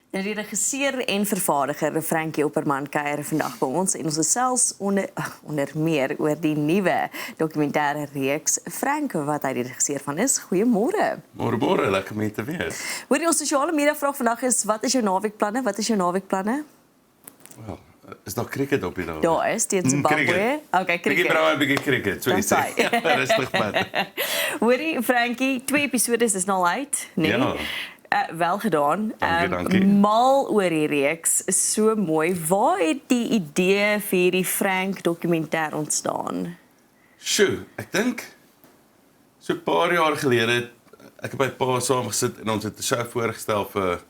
Nou, die regisseur en vervaardiger Frankie Opperman kuier vandag by ons en ons gesels onder meer oor die nuwe dokumentêre reeks Frank wat hy die regisseur van is. Goeiemôre. Môre, lekker om hier te wees. Hoor, ons sosiale media vraag vandag is wat is jou naweekplanne? Wat is jou naweekplanne? Wel, is daar cricket op die dag? Daar is teen Zimbabwe. Okay, Ek cricket. bring 'n bietjie cricket, so iets. Ja, rustig man. Hoorie Frankie, 2 episodes is nou uit, nee? Ja. Wel gedaan. Dankie. Mal oor die reeks, so mooi. Waar het die idee vir hierdie Frank dokumentêr ontstaan? Sjoe, ek dink so 'n paar jaar gelede ek het by pa saam gesit en ons het 'n show voorgestel vir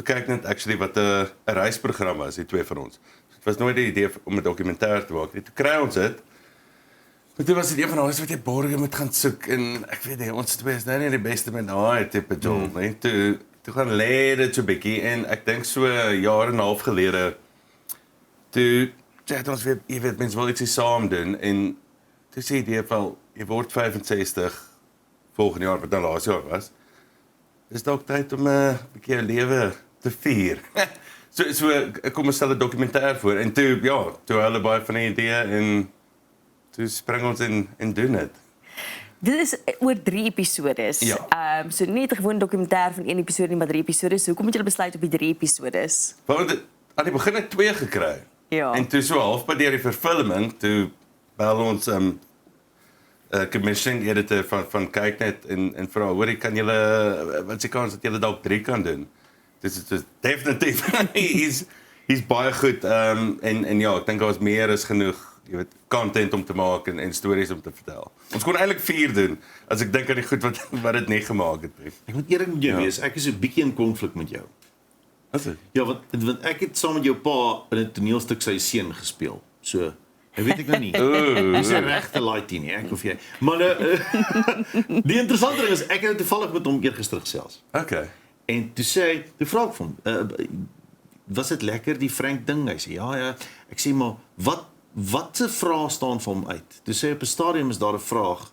Kyknet actually wat 'n reisprogram was, die twee van ons. So, dit was nooit die idee om 'n dokumentêr te maak nie. Toe kry ons dit. Maar dit was dit een van ons wat jy borge moet gaan soek en ek weet nie, ons twee is nou nie die beste met daai tipe job nie. Toe gaan lê dit so 'n bietjie en ek dink so 'n jaar en 'n half gelede toe het ons weer, jy weet, mense wil ietsie saam doen en toe sê die idee van jy word 65 volgende jaar wat dan laas jaar was. Dis dalk tyd om 'n bietjie 'n lewe te vier. so ek kom 'n stel 'n dokumentêr voor en toe hulle baie van die idee en toe spring ons en doen dit. Dit is oor 3 episodes. Ja. So nie 'n gewone dokumentêr van 1 episode nie, maar 3 episodes. Hoekom het julle besluit op die 3 episodes? Want aan die begin het 2 gekry. Ja. En toe so halfpad deur die vervulling, toe bel ons commissioning editor van Kyknet en vra, hoorie, kan julle, wat is die kans dat julle dalk 3 kan doen? Dis definitief, he's baie goed, en ja, ek dink daar was meer as genoeg, jy weet, content om te maak en stories om te vertel. Ons kon eintlik 4 doen, as ek dink aan die goed wat dit nie gemaak het. Ek moet eerlik met jou wees, ek is 'n bietjie in konflik met jou. Wat is dit? Ja, want ek het saam met jou pa in 'n toneelstuk sy seun gespeel. So, ek weet ek nou nie. Dis 'n regte laaitie nie, ek of jy. Maar die interessante ding is ek het nou toevallig met hom eergister gesels. Okay. En toe sê hy, toe vra ek van was dit lekker die Frank ding? Hy sê ja. Ek sê maar wat se vraag staan vir hom uit? Toe sê op 'n stadium is daar 'n vraag.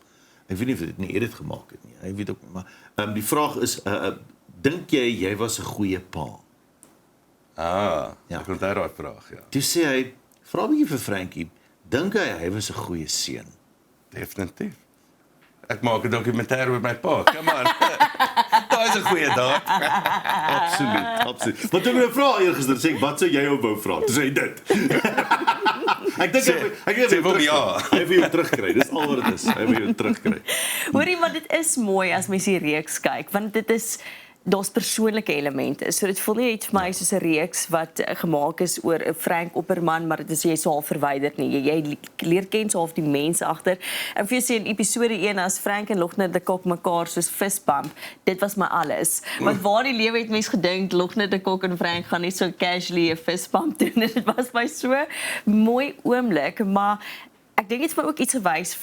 Ek weet nie of dit nie edit gemaak het nie. Hy weet ook nie, maar die vraag is dink jy was 'n goeie pa? Ja. Ja. Ek onthou daai vraag, ja. Toe sê hy, vra 'n bietjie vir Frankie, dink hy was 'n goeie seun? Definitief. Ek maak 'n dokumentêr oor my pa. Come on. Daai is 'n goeie daad. Absoluut. Maar toe ek 'n vraag eergister sê, wat sou jy op wou vra? Toe sê hy dit. Ek dink ek Hy wil jou terugkry. Dis al wat dit is. Hy wil jou terugkry. Hoorie, maar dit is mooi as mens die reeks kyk, want dit is daar's persoonlike elemente. So dit voel nie net vir my soos 'n reeks wat gemaak is oor 'n Frank Opperman, maar dit is jy so half verwyder nie. Jy leer ken so half die mense agter. En vir jy sê in episode 1 as Frank en Lochner de Kok mekaar soos fistbump, dit was my alles. Want waar die lewe het mens gedink Lochner de Kok en Frank gaan net so casually 'n fistbump doen. Dit was my so mooi oomblik, maar ek dink dit het my ook iets gewys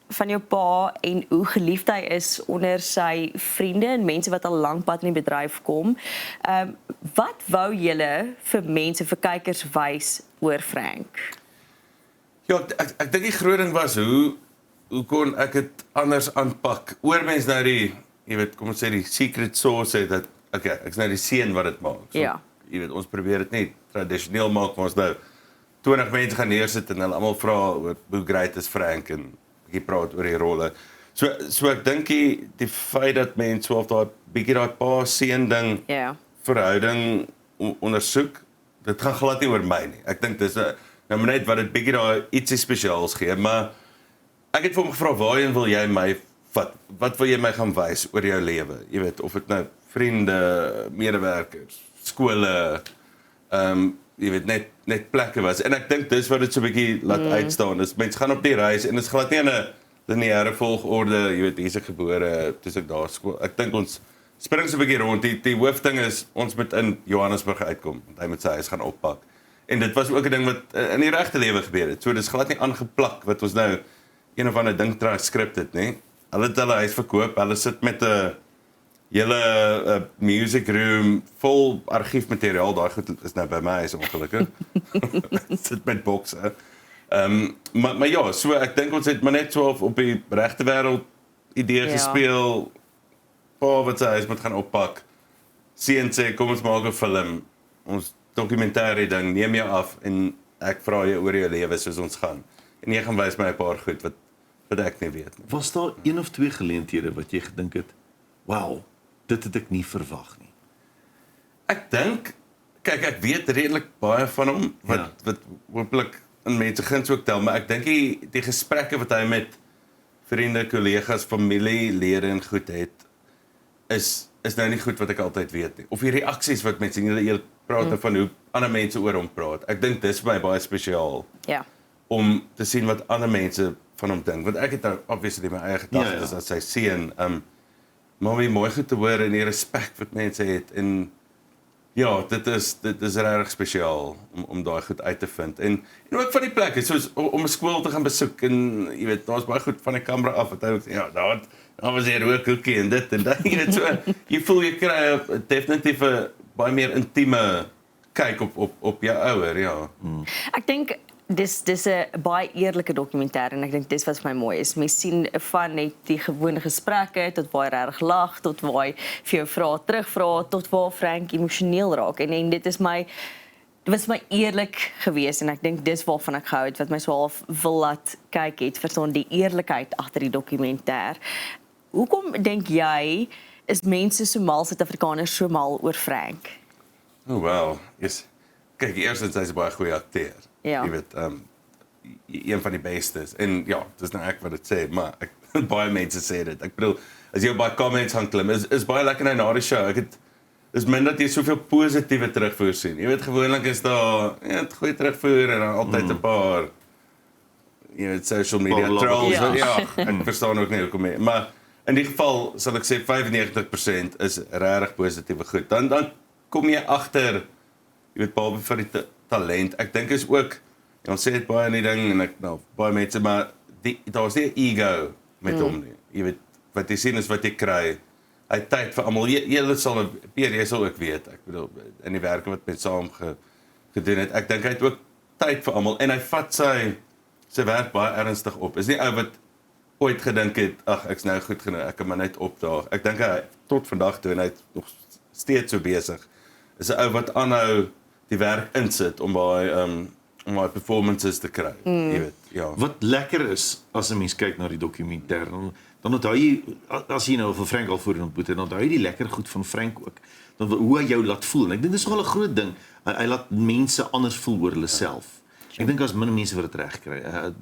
van jou pa en hoe geliefd hy is onder sy vriende en mense wat al lank pad in die bedryf kom. Wat wou julle vir mense, vir kykers wys oor Frank? Ja, ek dink die groot ding was hoe kon ek dit anders aanpak? Oor mens nou jy weet, kom ons sê die secret sauce het dat okay, ek's nou die seun wat dit maak. So, Ja. Jy weet, ons probeer dit nie tradisioneel maak, maar ons nou 20 mense gaan neersit en hulle almal vra hoe great is Frank en bietjie praat oor die rolle. So ek dink die feit dat mense so of daai bietjie daai pa seun ding Ja. verhouding ondersoek, dit gaan glad nie oor my nie. Ek dink dis nou net wat dit bietjie daai ietsie spesiaals gee, maar ek het vir hom gevra waarheen wil jy my vat? Wat wil jy my gaan wys oor jou lewe? Jy weet, of dit nou vriende, medewerkers, skole, jy weet, net plekke was. En ek dink dis wat dit so 'n bietjie laat uitstaan. Dis mense gaan op die reis en dit is glad nie in 'n lineêre volgorde, jy weet, hier's ek gebore, toe ek daar skool. Ek dink ons spring so 'n bietjie rond. Die hoofding is ons moet in Johannesburg uitkom, want hy moet sy huis gaan oppak. En dit was ook 'n ding wat in die regte lewe gebeur het. So dis glad nie aangeplak wat ons nou een of ander ding transkript het, nê. Hulle het hulle huis verkoop. Hulle sit met 'n hele music room vol argiefmateriaal. Daai goed is nou by my is ongelukkig. Sit met bokse. Maar ja, so ek dink ons het maar net so op die regte wêreld idee gespeel. Pa wat sy huis moet gaan oppak. Seun sê kom ons maak 'n film. ons dokumentêre ding neem jou af en ek vra jou oor jou lewe soos ons gaan. En jy gaan wys my 'n paar goed wat ek nie weet nie. Was daar een of twee geleenthede wat jy gedink het, wow, dit het ek nie verwag nie? Ek dink, kyk, ek weet redelik baie van hom, wat hopelik in mense guns ook tel, maar ek dink die gesprekke wat hy met vriende, kollegas, familielede en goed het, is nou nie goed wat ek altyd weet nie. Of die reaksies wat mense, jy praat van hoe ander mense oor hom praat. Ek dink dis vir my baie spesiaal. Ja. Om te sien wat ander mense van hom dink. Want ek het nou obviously my eie gedagtes as sy seun. Maar wie mooi goed te hoor en die respek wat mense het en ja, dit is regtig spesiaal om daai goed uit te vind. En ook van die plekke, soos om 'n skool te gaan besoek en jy weet, daar's baie goed van die kamera af wat hy ook sê, ja, daar was hier rookhoekie en dit en dat, jy weet so. Jy voel jy kry definitief 'n baie meer intieme kyk op jou ouer, ja. Ek dink dis 'n baie eerlike dokumentêr en ek dink dis wat vir my mooi is. Mens sien van net die gewone gesprekke tot waar hy regtig lag, tot waar hy vir jou vrae terugvra, tot waar Frank emosioneel raak. En dit was my eerlik geweest en ek dink dis waarvan ek gehou het wat my so half wil laat kyk het, verstaan die eerlikheid agter die dokumentêr. Hoekom dink jy is mense so mal, Suid-Afrikaners so mal oor Frank? Oh wow, yes. Kyk, eerstens hy's 'n baie goeie akteur. Ja. Jy weet, een van die bestes. En ja, dis nou ek wat dit sê, maar baie mense sê dit. Ek bedoel, as jy op baie comments gaan klim, is baie lekker nou na die show. Is min dat jy soveel positiewe terugvoer sien. Jy weet, gewoonlik is daar goeie terugvoer en dan altyd 'n paar jy weet, social media trolls. Ja, ek verstaan ook nie hoekom nie. Maar in die geval sal ek sê 95% is regtig positiewe goed. Dan kom jy agter, jy weet, behalwe vir die talent. Ek dink is ook, ons sê dit baie in die ding en baie mense, maar daar's nie 'n ego met hom nie. Jy weet, wat jy sien is wat jy kry. Hy het tyd vir almal. Jy sal Pierre, jy sal ook weet. Ek bedoel, in die werke wat met saam gedoen het. Ek dink hy het ook tyd vir almal en hy vat sy werk baie ernstig op. Is nie ou wat ooit gedink het, ag, ek's nou goed genoeg, ek kan maar net opdaag. Ek dink hy tot vandag toe en hy nog steeds so besig. Is 'n ou wat aanhou die werk insit om baie performances te kry, jy weet, ja. Wat lekker is, as 'n mens kyk na die dokumentêr, dan onthou jy, as jy nou vir Frank al voorheen ontmoet het, dan onthou jy die lekker goed van Frank ook. Dan hoe hy jou laat voel. En ek dink dis nogal 'n groot ding. Hy laat mense anders voel oor hulle self. Ek dink as min mense wat dit reg kry.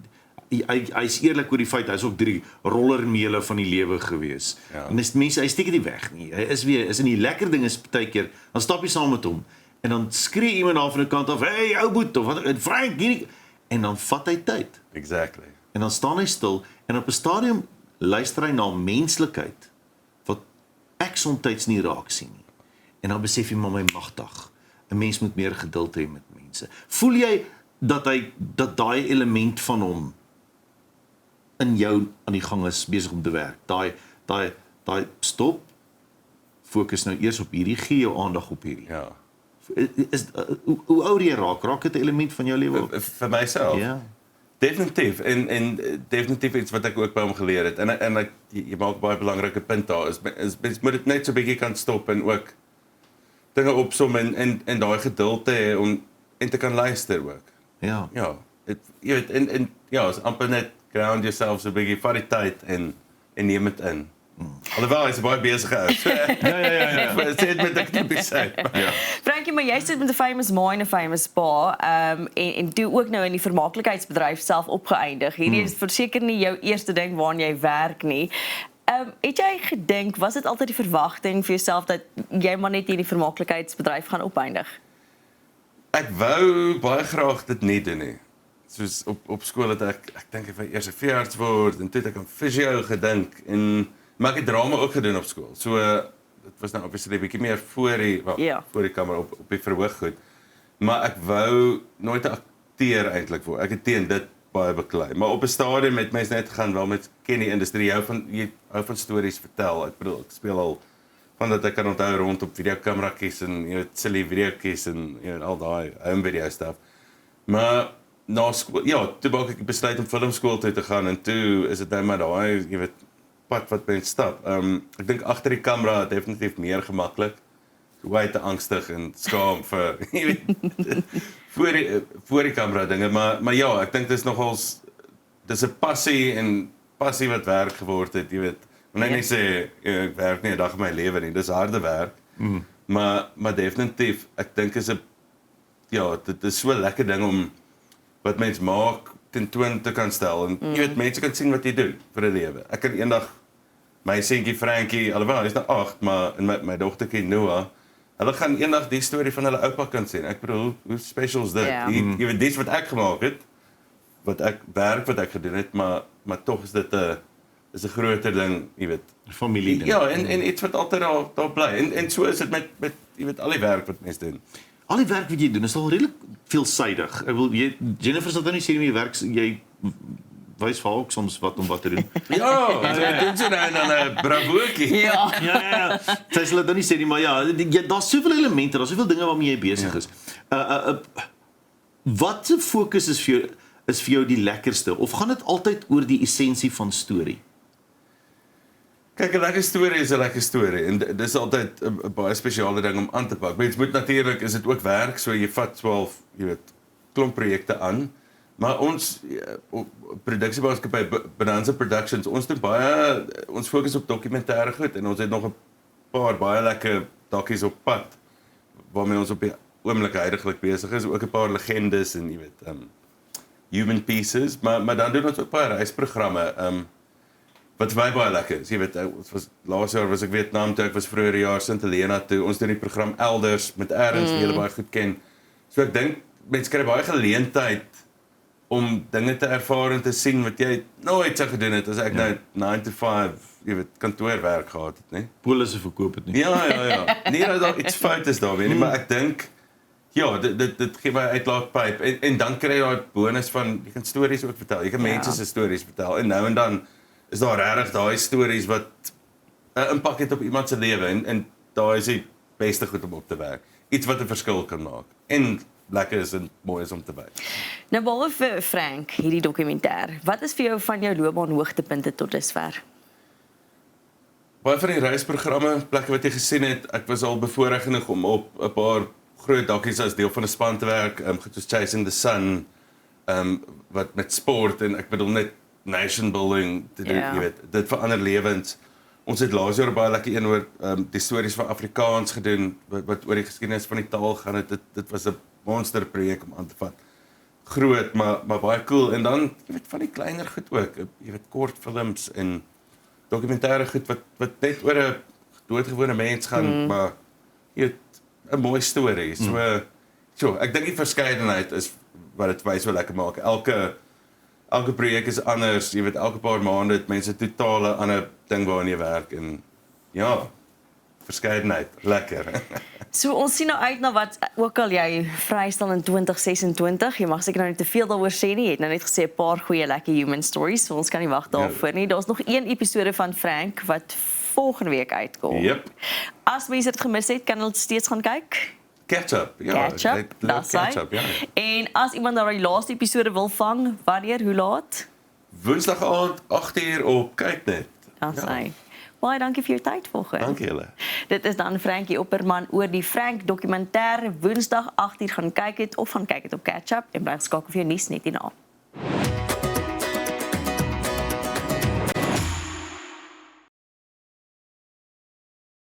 Hy is eerlik oor die feit, hy is ook 3 rollermeele van die lewe gewees. Ja. En mense, hy steek dit nie weg nie. Hy is in die lekker ding is partykeer, dan stap jy saam met hom, en dan skree iemand af van die kant af, hey, ou boet, of wat, Frank, hierdie, en dan vat hy tyd. Exactly. En dan staan hy stil, en op 'n stadium luister hy na menslikheid, wat ek soms nie raak sien nie. En dan besef jy, maar my magtig, 'n mens moet meer geduld hê met mense. Voel jy dat daai element van hom in jou aan die gang is besig om te werk? Daai stop, fokus nou eers op hierdie, gee jou aandag op hierdie. Ja. Hoe ouer jy raak dit 'n element van jou lewe? Vir myself. Ja. Definitief en definitief iets wat ek ook by hom geleer het. En jy maak baie belangrike punt daar is mens moet dit net so 'n bietjie kan stop en ook dinge opsom en daai geduld te hê om en te kan luister ook. Ja. Ja, jy weet en ja, is amper net ground yourself so 'n bietjie vat die tyd en neem dit in. Alhoewel hy's baie besige ou. Ja. Sê dit met 'n knippie sê. Ja. Frankie, maar jy sit met 'n famous ma en 'n famous pa, en toe ook nou in die vermaaklikheidsbedryf self opgeëindig. Hierdie is verseker nie jou eerste ding waaraan jy werk nie. Het jy gedink, was dit altyd die verwagting vir jouself dat jy maar net in die vermaaklikheidsbedryf gaan opeindig? Ek wou baie graag dit nie doen nie. Soos op skool het ek dink ek wou eers 'n veearts word en toe het ek aan fisio gedink maar ek het drama ook gedoen op skool. So dit was nou obviously 'n bietjie meer voor die kamer op die verhoog goed. Maar ek wou nooit 'n akteur eintlik word. Ek het teen dit baie beklei. Maar op 'n stadium het mense net gaan wel met ken die industrie jy hou van stories vertel. Ek bedoel ek speel al van dat ek kan onthou rond op videokamerakies en jy weet silly videokies en jy weet al daai home video stuff. Maar na skool, ja, toe wou ek besluit om filmskool toe te gaan en toe is dit nou maar daai, jy weet, pad wat mens stap. Ek dink agter die kamera definitief meer gemaklik. hoe hy te angstig en skaam vir jy weet voor die kamera dinge, maar ja, ek dink dis nogals dis 'n passie wat werk geword het, jy weet. Want ek nie sê ek werk nie 'n dag in my lewe nie, dis harde werk. Maar definitief, ek dink is 'n ja, dit is so 'n lekker ding om wat mens maak tentoon te kan stel en jy weet mense kan sien wat jy doen vir 'n lewe. Ek kan eendag my seentjie Frankie, alhoewel hy's nou 8, maar en my dogtertjie Noah, hulle gaan eendag die storie van hulle oupa kan sien. Ek bedoel, hoe special is dit? Ja. Jy weet dis wat ek gemaak het, wat ek gedoen het, maar tog is dit 'n groter ding, jy weet. Familie ding. Ja, en iets wat altyd daar bly. En so is dit met jy weet al die werk wat mense doen. Al die werk wat jy doen is al redelik veelsidig. Ek wil Jennifer sal dan nie sê jy werk jy wys vir haar ook soms wat om wat te doen. Ja, dit doen sy nou dan 'n bravoetjie. Ja. Ja. Sy sal dit dan nie sê nie, maar ja, daar's soveel elemente, daar's soveel dinge waarmee jy besig is. Wat se fokus is vir jou die lekkerste of gaan dit altyd oor die essensie van storie? Kyk, 'n lekker storie is 'n lekker storie en dis altyd 'n baie spesiale ding om aan te pak. Mens moet natuurlik is dit ook werk, so jy vat 12, jy weet, klomp projekte aan. Maar ons produksiemaatskappy Bonanza Productions, ons fokus op dokumentêre goed en ons het nog 'n paar baie lekker dokkies op pad waarmee ons op die oomblik heidaglik besig is, ook 'n paar legendes en jy weet, human pieces, maar dan doen ons ook baie reisprogramme, wat vir my baie lekker is. Jy weet, laas jaar was ek Vietnam toe, ek was vroeër jaar Sint Helena toe. Ons doen die program Elders met Ernst, die julle baie goed ken. So ek dink mense kry baie geleentheid om dinge te ervaar en te sien wat jy nooit sou gedoen het as ek nou 9 to 5, jy weet, kantoorwerk gehad het, né? Polisse verkoop dit nie. Ja. Nie dat daar iets fout is daar, weet nie, maar ek dink ja, dit gee my uitlaatpyp en dan kry jy daai bonus van jy kan stories ook vertel. Jy kan mense se stories vertel en nou en dan is daar regtig daai stories wat 'n impak het op iemand se lewe en daai is die beste goed om op te werk. Iets wat 'n verskil kan maak en lekker is en mooi is om te wys. Nou behalwe vir Frank, hierdie dokumentêr, wat is vir jou van jou loopbaan hoogtepunte tot dusver? Baie van die reisprogramme, plekke wat jy gesien het, ek was al bevoorreg genoeg om op 'n paar groot dokkies as deel van 'n span te werk, soos Chasing the Sun, wat met sport en ek bedoel net nation building te doen, jy weet, dit verander lewens. Ons het laas jaar baie lekker een oor die stories van Afrikaans gedoen, wat oor die geskiedenis van die taal gaan het. Dit was 'n monster projek om aan te vat. Groot, maar baie cool. En dan, jy weet, van die kleiner goed ook, jy weet, kortfilms en dokumentêre goed wat net oor 'n doodgewone mens gaan, maar jy weet, 'n mooi storie. So, ek dink die verskeidenheid is wat dit vir my so lekker maak. Elke projek is anders, jy weet, elke paar maande het mense totale ander ding waaraan jy werk en ja, verskeidenheid, lekker. So ons sien nou uit na wat ook al jy vrystel in 2026. Jy mag seker nou nie te veel daaroor sê nie. Jy het nou net gesê 'n paar goeie lekker human stories, so ons kan nie wag daarvoor nie. Daar's nog een episode van Frank wat volgende week uitkom. Yep. As mense dit gemis het, kan hulle steeds gaan kyk. Catch-up, ja. Catch-up, that's catch-up, ja. En as iemand nou die laaste episode wil vang, wanneer, hoe laat? Woensdag aand 8:00 op Kyknet. That's right. Baie dankie vir jou tyd vanoggend. Dankie julle. Dit is dan Frankie Opperman oor die Frank dokumentêr. Woensdag 8:00 gaan kyk dit of gaan kyk dit op Catch-up en bly geskakel vir jou nuus net hierna.